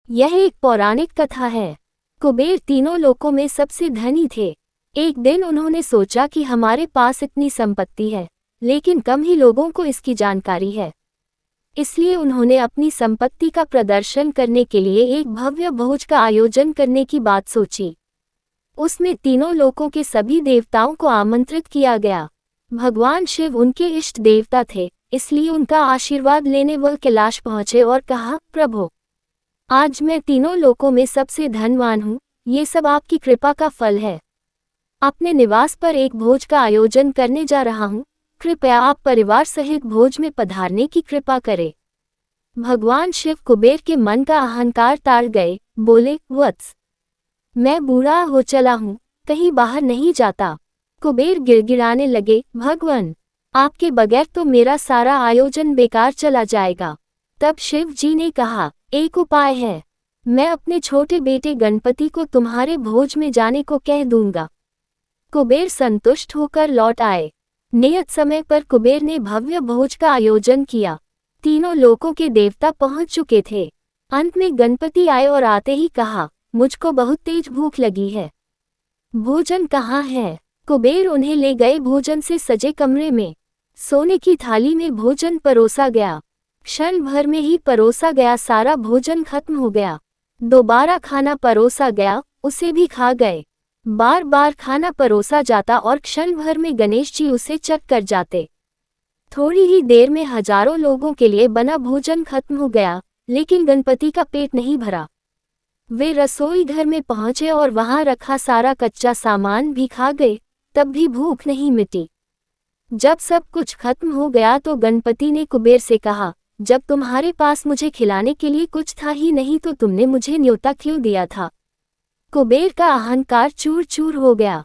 यह एक पौराणिक कथा है। कुबेर तीनों लोकों में सबसे धनी थे। एक दिन उन्होंने सोचा कि हमारे पास इतनी संपत्ति है, लेकिन कम ही लोगों को इसकी जानकारी है। इसलिए उन्होंने अपनी संपत्ति का प्रदर्शन करने के लिए एक भव्य भोज का आयोजन करने की बात सोची। उसमें तीनों लोकों के सभी देवताओं को आमंत्रित किया गया। भगवान शिव उनके इष्ट देवता थे, इसलिए उनका आशीर्वाद लेने वह कैलाश पहुंचे और कहा, प्रभु, आज मैं तीनों लोकों में सबसे धनवान हूँ। ये सब आपकी कृपा का फल है। अपने निवास पर एक भोज का आयोजन करने जा रहा हूँ। कृपया आप परिवार सहित भोज में पधारने की कृपा करें। भगवान शिव कुबेर के मन का अहंकार ताड़ गए। बोले, वत्स, मैं बूढ़ा हो चला हूँ, कहीं बाहर नहीं जाता। कुबेर गिड़गिड़ाने लगे, भगवान, आपके बगैर तो मेरा सारा आयोजन बेकार चला जाएगा। तब शिव जी ने कहा, एक उपाय है। मैं अपने छोटे बेटे गणपति को तुम्हारे भोज में जाने को कह दूंगा। कुबेर संतुष्ट होकर लौट आए। नियत समय पर कुबेर ने भव्य भोज का आयोजन किया। तीनों लोकों के देवता पहुंच चुके थे। अंत में गणपति आए और आते ही कहा, मुझको बहुत तेज भूख लगी है। भोजन कहाँ है? कुबेर उन्हें ले गए भोजन से सजे कमरे में। सोने की थाली में भोजन परोसा गया। क्षण भर में ही परोसा गया सारा भोजन खत्म हो गया। दोबारा खाना परोसा गया, उसे भी खा गए। बार बार खाना परोसा जाता और क्षण भर में गणेश जी उसे चख कर जाते। थोड़ी ही देर में हजारों लोगों के लिए बना भोजन खत्म हो गया, लेकिन गणपति का पेट नहीं भरा। वे रसोई घर में पहुंचे और वहां रखा सारा कच्चा सामान भी खा गए, तब भी भूख नहीं मिटी। जब सब कुछ खत्म हो गया तो गणपति ने कुबेर से कहा, जब तुम्हारे पास मुझे खिलाने के लिए कुछ था ही नहीं तो तुमने मुझे न्योता क्यों दिया था? कुबेर का अहंकार चूर चूर हो गया।